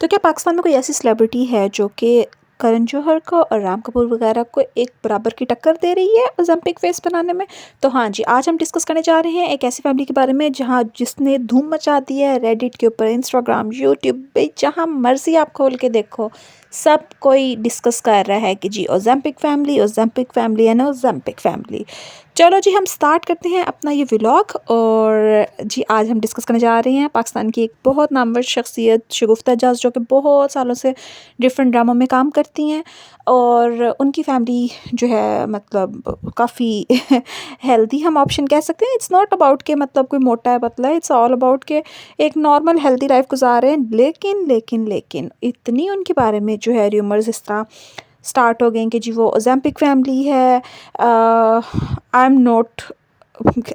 तो क्या पाकिस्तान में कोई ऐसी सेलिब्रिटी है जो कि करण जौहर को और राम कपूर वगैरह को एक बराबर की टक्कर दे रही है ओलंपिक फेस बनाने में? तो हाँ जी, आज हम डिस्कस करने जा रहे हैं एक ऐसी फैमिली के बारे में जहाँ जिसने धूम मचा दी है रेडिट के ऊपर, इंस्टाग्राम, यूट्यूब पे, जहाँ मर्जी आप खोल के देखो सब कोई डिस्कस कर रहा है कि जी Olympic family and Olympic family. चलो जी, हम स्टार्ट करते हैं अपना ये व्लॉग। और जी आज हम डिस्कस करने जा रहे हैं पाकिस्तान की एक बहुत नामवर शख्सियत शगुफ्ता एजाज, जो कि बहुत सालों से डिफरेंट ड्रामों में काम करती हैं। और उनकी फैमिली जो है मतलब काफ़ी हेल्दी हम ऑप्शन कह सकते हैं। इट्स नॉट अबाउट के मतलब कोई मोटा है पतला है, इट्स ऑल अबाउट के एक नॉर्मल हेल्दी लाइफ गुजार रहे हैं। लेकिन इतनी उनके बारे में जो है र्यूमर्स इस तरह स्टार्ट हो गए कि जी वो ओलंपिक फैमिली है। I am not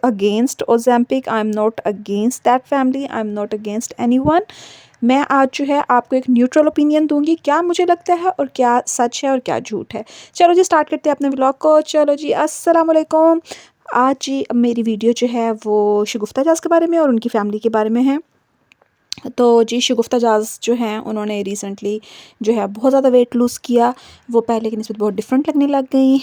against Olympic, I am not against that family, I am not against anyone. मैं आज जो है आपको एक न्यूट्रल ओपिनियन दूंगी, क्या मुझे लगता है और क्या सच है और क्या झूठ है। चलो जी स्टार्ट करते हैं अपने व्लॉग को। चलो जी, अस्सलाम वालेकुम। आज जी मेरी वीडियो जो है वो शगुफ्ता एजाज के बारे में और उनकी फैमिली के बारे में है। तो जी शगुफ्ता एजाज जो हैं उन्होंने रिसेंटली जो है बहुत ज़्यादा वेट लूज़ किया। वो पहले की निस्बत बहुत डिफरेंट लगने लग गई।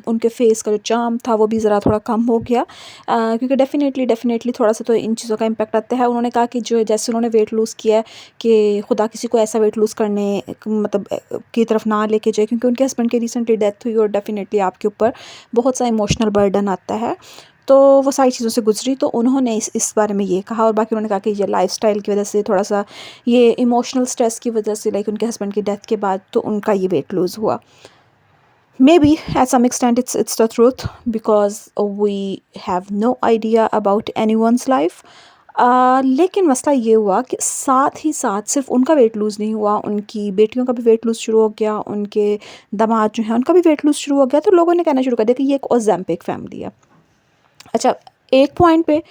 उनके फेस का जो चार्म था वो भी ज़रा थोड़ा कम हो गया, क्योंकि डेफिनेटली थोड़ा सा तो इन चीज़ों का इम्पैक्ट आता है। उन्होंने कहा कि जो जैसे उन्होंने वेट लूज़ किया है कि खुदा किसी को ऐसा वेट लूज़ करने मतलब की तरफ ना लेके जाए, क्योंकि उनके हस्बैंड की रिसेंटली डेथ हुई और डेफिनेटली आपके ऊपर बहुत सा इमोशनल बर्डन आता है। तो वो सारी चीज़ों से गुजरी, तो उन्होंने इस बारे में ये कहा। और बाकी उन्होंने कहा कि ये लाइफस्टाइल की वजह से थोड़ा सा ये इमोशनल स्ट्रेस की वजह से लाइक उनके हस्बैंड की डेथ के बाद तो उनका ये वेट लूज़ हुआ। May be at some extent it's the truth, because we have no idea about any one's life. लेकिन मसला ये हुआ कि साथ ही साथ सिर्फ उनका वेट लूज़ नहीं हुआ, उनकी बेटियों का भी वेट लूज़ शुरू हो गया, उनके दामाद जो हैं उनका भी वेट लूज़ शुरू हो गया। तो लोगों ने कहना शुरू कर दिया कि ये एक ओलंपिक फैमिली है। अच्छा, एक पॉइंट पे,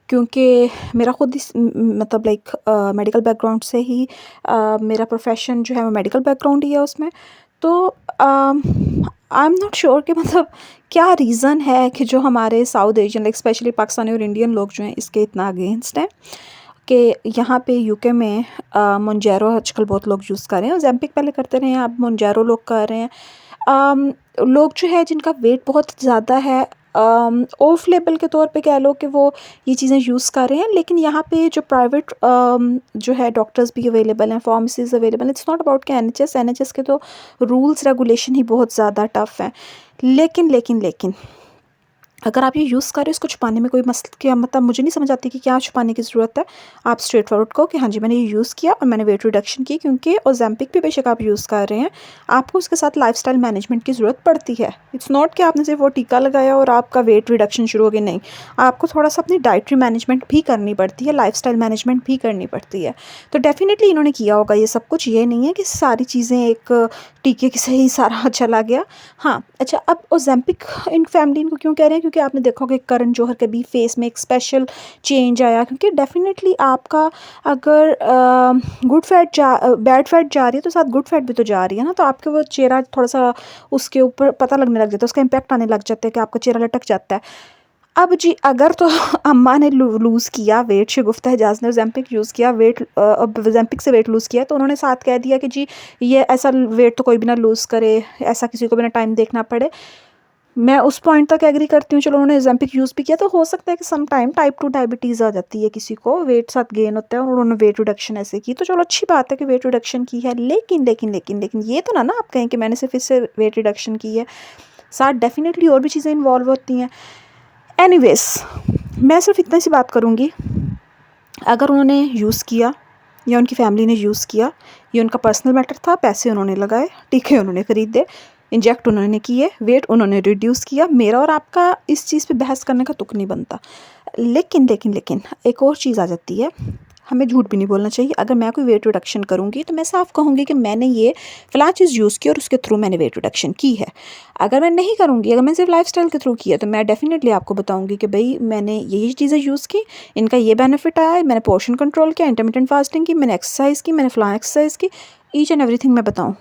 क्योंकि मेरा खुद इस मतलब लाइक मेडिकल बैकग्राउंड से ही मेरा प्रोफेशन जो है वो मेडिकल बैकग्राउंड ही है उसमें। तो आई एम नॉट श्योर कि मतलब क्या रीज़न है कि जो हमारे south Asian like specially Pakistani और इंडियन लोग जो हैं इसके इतना अगेंस्ट हैं कि यहाँ पे यूके में मोंजेरो आजकल बहुत लोग यूज़ कर रहे हैं। ओलंपिक पहले करते रहे हैं, अब मोंजेरो लोग कर रहे हैं। लोग जो है जिनका वेट बहुत ज़्यादा है, ऑफ लेवल के तौर पे कह लो कि वो ये चीज़ें यूज़ कर रहे हैं। लेकिन यहाँ पे जो प्राइवेट जो है डॉक्टर्स भी अवेलेबल हैं, फार्मेसीज़ अवेलेबल हैं। इट्स नॉट अबाउट के एनएचएस के तो रूल्स रेगुलेशन ही बहुत ज़्यादा टफ हैं। लेकिन अगर आप ये यूज़ कर रहे हो इसको छुपाने में कोई मसल क्या मतलब मुझे नहीं समझ आती कि क्या छुपाने की ज़रूरत है। आप स्ट्रेट फॉरवर्ड कहो कि हाँ जी मैंने ये यूज़ किया और मैंने वेट रिडक्शन की, क्योंकि ओलंपिक भी बेशक आप यूज़ कर रहे हैं, आपको उसके साथ लाइफस्टाइल मैनेजमेंट की ज़रूरत पड़ती है। इट्स नॉट कि आपने सिर्फ वो टीका लगाया और आपका वेट रिडक्शन शुरू हो गया, नहीं। आपको थोड़ा सा अपनी डाइटरी मैनेजमेंट भी करनी पड़ती है, लाइफस्टाइल मैनेजमेंट भी करनी पड़ती है। तो डेफिनेटली इन्होंने किया होगा ये सब कुछ, ये नहीं है कि सारी चीज़ें एक टीके की से ही सारा चला गया। हाँ अच्छा, अब ओलंपिक इन फैमिली इनको क्यों कह रहे हैं, क्योंकि आपने देखा होगा कि करण जौहर के भी फेस में एक स्पेशल चेंज आया। क्योंकि डेफिनेटली आपका अगर गुड फैट बैड फैट जा रही है तो साथ गुड फैट भी तो जा रही है ना, तो आपके वो चेहरा थोड़ा सा उसके ऊपर पता लगने लग जाता है, उसका इम्पैक्ट आने लग जाता है कि आपका चेहरा लटक जाता है। अब जी अगर तो अम्मा ने लूज़ किया वेट, शगुफ्ता एजाज ने ओलंपिक यूज़ किया वेट, अब ओलंपिक से वेट लूज़ किया, तो उन्होंने साथ कह दिया कि जी ये ऐसा वेट तो कोई भी ना लूज़ करे, ऐसा किसी को भी ना टाइम देखना पड़े। मैं उस पॉइंट तक एग्री करती हूँ, चलो उन्होंने ओलंपिक यूज़ भी किया, तो हो सकता है कि सम टाइम टाइप 2 डायबिटीज़ आ जाती है किसी को, वेट साथ गेन होता है और उन्होंने वेट रिडक्शन ऐसे की, तो चलो अच्छी बात है कि वेट रिडक्शन की है। लेकिन ये तो ना आप कहें कि मैंने सिर्फ इससे वेट रिडक्शन की है, साथ डेफिनेटली और भी चीज़ें इन्वॉल्व होती हैं। एनीवेज, मैं सिर्फ इतनी सी बात करूँगी, अगर उन्होंने यूज़ किया या उनकी फैमिली ने यूज़ किया, ये उनका पर्सनल मैटर था, पैसे उन्होंने लगाए, टीके उन्होंने ख़रीदे, इंजेक्ट उन्होंने किए, वेट उन्होंने रिड्यूस किया, मेरा और आपका इस चीज़ पे बहस करने का तुक नहीं बनता। लेकिन एक और चीज़ आ जाती है, हमें झूठ भी नहीं बोलना चाहिए। अगर मैं कोई वेट रिडक्शन करूँगी तो मैं साफ कहूँगी कि मैंने ये फ़लाँ चीज़ यूज़ की और उसके थ्रू मैंने वेट रिडक्शन की है। अगर मैं नहीं करूँगी, अगर मैं सिर्फ लाइफस्टाइल के थ्रू की है, तो मैं डेफिनेटली आपको बताऊँगी कि भाई मैंने ये चीज़ें यूज़ की, इनका ये बेनिफिट आया, मैंने पोर्शन कंट्रोल किया, इंटरमिटेंट फास्टिंग की, मैंने एक्सरसाइज की, मैंने फ़लाँ एक्सरसाइज की, ईच एंड एवरीथिंग मैं बताऊँ।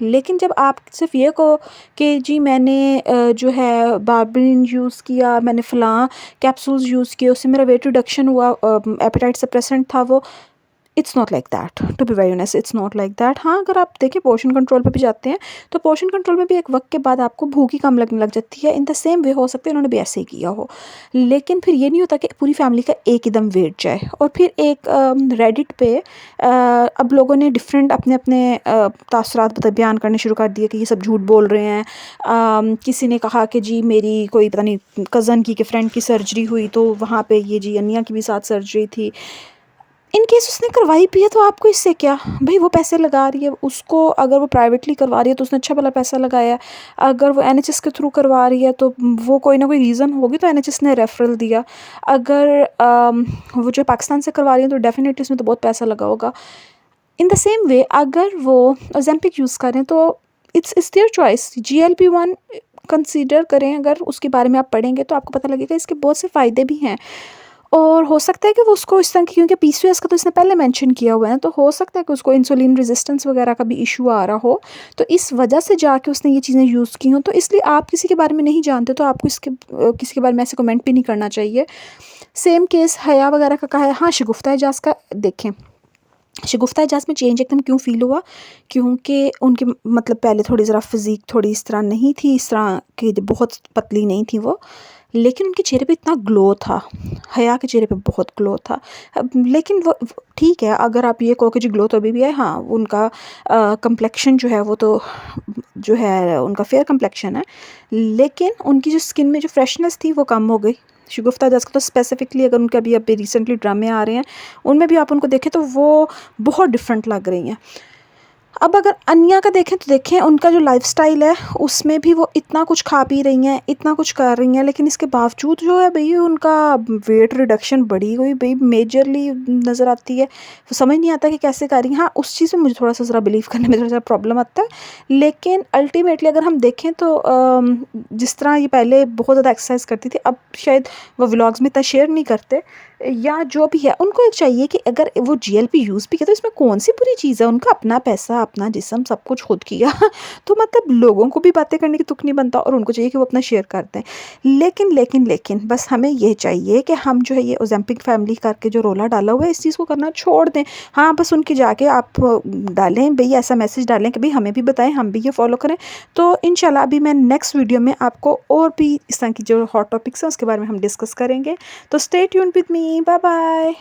लेकिन जब आप सिर्फ ये कहो कि जी मैंने जो है बार्बरिन यूज़ किया, मैंने फ़लाँ कैप्सूल्स यूज़ किए, उससे मेरा वेट रिडक्शन हुआ, एपेटाइट सप्रेसेंट था वो, it's not like that, to be very honest, it's not like that. हाँ, अगर आप देखें पोर्शन कंट्रोल पे भी जाते हैं तो पोर्शन कंट्रोल में भी एक वक्त के बाद आपको भूख ही कम लगने लग जाती है। इन द सेम वे हो सकता है इन्होंने भी ऐसे ही किया हो, लेकिन फिर ये नहीं होता कि पूरी फैमिली का एक एकदम वेट जाए। और फिर एक रेडिट पे अब लोगों ने डिफरेंट अपने अपने तासुरात बयान करने शुरू कर दिए कि ये सब झूठ बोल रहे हैं। किसी ने कहा कि जी मेरी कोई पता नहीं कज़न की फ्रेंड की सर्जरी हुई तो वहाँ पे ये जी अनिया की भी साथ सर्जरी थी। इन केस उसने करवाई भी है तो आपको इससे क्या भाई, वो पैसे लगा रही है उसको, अगर वो प्राइवेटली करवा रही है तो उसने अच्छा भला पैसा लगाया है। अगर वो एनएचएस के थ्रू करवा रही है तो वो कोई ना कोई रीज़न होगी तो एनएचएस ने रेफरल दिया। अगर वो जो पाकिस्तान से करवा रही है तो डेफिनेटली उसमें तो बहुत पैसा लगा होगा। इन द सेम वे अगर वो ओजेम्पिक यूज़ करें तो it's their choice. GLP-1 consider करें, अगर उसके बारे में आप पढ़ेंगे तो आपको पता लगेगा इसके बहुत से फ़ायदे भी हैं। और हो सकता है कि वो उसको इस तरह की, क्योंकि पीसीओएस का तो इसने पहले मेंशन किया हुआ है, तो हो सकता है कि उसको इंसुलिन रेजिस्टेंस वगैरह का भी इशू आ रहा हो, तो इस वजह से जाके उसने ये चीज़ें यूज़ की हों। तो इसलिए आप किसी के बारे में नहीं जानते तो आपको इसके किसी के बारे में ऐसे कमेंट भी नहीं करना चाहिए। सेम केस हया वगैरह का कहा है। हाँ, शगुफ्ता एजाज का देखें, शगुफ्ता एजाज में चेंज एकदम क्यों फ़ील हुआ, क्योंकि उनकी मतलब पहले थोड़ी ज़रा फिज़ीक थोड़ी इस तरह नहीं थी, इस तरह की बहुत पतली नहीं थी वो, लेकिन उनके चेहरे पे इतना ग्लो था। हया के चेहरे पे बहुत ग्लो था। लेकिन वो ठीक है, अगर आप ये कहो कि जी ग्लो तो अभी भी है, हाँ उनका कम्प्लेक्शन जो है वो तो जो है उनका फेयर कम्प्लेक्शन है, लेकिन उनकी जो स्किन में जो फ्रेशनेस थी वो कम हो गई। शगुफ्ता एजाज का तो स्पेसिफिकली अगर उनके अभी रिसेंटली ड्रामे आ रहे हैं उनमें भी आप उनको देखें तो वो बहुत डिफरेंट लग रही हैं। अब अगर अनिया का देखें तो देखें उनका जो लाइफस्टाइल है उसमें भी वो इतना कुछ खा पी रही हैं, इतना कुछ कर रही हैं, लेकिन इसके बावजूद जो है भई उनका वेट रिडक्शन बड़ी हुई भई मेजरली नज़र आती है। तो समझ नहीं आता कि कैसे कर रही हैं। हाँ, उस चीज़ में मुझे थोड़ा सा ज़रा बिलीव करने में थोड़ा सा प्रॉब्लम आता है, लेकिन अल्टीमेटली अगर हम देखें तो जिस तरह ये पहले बहुत ज़्यादा एक्सरसाइज करती थी, अब शायद वो व्लॉग्स में इतना शेयर नहीं करते या जो भी है। उनको एक चाहिए कि अगर वो GLP यूज़ भी किया तो इसमें कौन सी बुरी चीज़ है, उनका अपना पैसा अपना जिस्म सब कुछ खुद किया तो मतलब लोगों को भी बातें करने की तुक नहीं बनता और उनको चाहिए कि वो अपना शेयर करते हैं। लेकिन बस हमें ये चाहिए कि हम जो है ये ओजेम्पिक फैमिली करके जो रोला डाला हुआ है इस चीज़ को करना छोड़ दें। हाँ, बस उनके जाके आप डालें भई, ऐसा मैसेज डालें कि भाई हमें भी बताएं, हम भी ये फॉलो करें। तो इंशाल्लाह अभी मैं नेक्स्ट वीडियो में आपको और भी इस तरह की जो हॉट टॉपिक्स हैं उसके बारे में हम डिस्कस करेंगे। तो stay tuned with me, bye bye.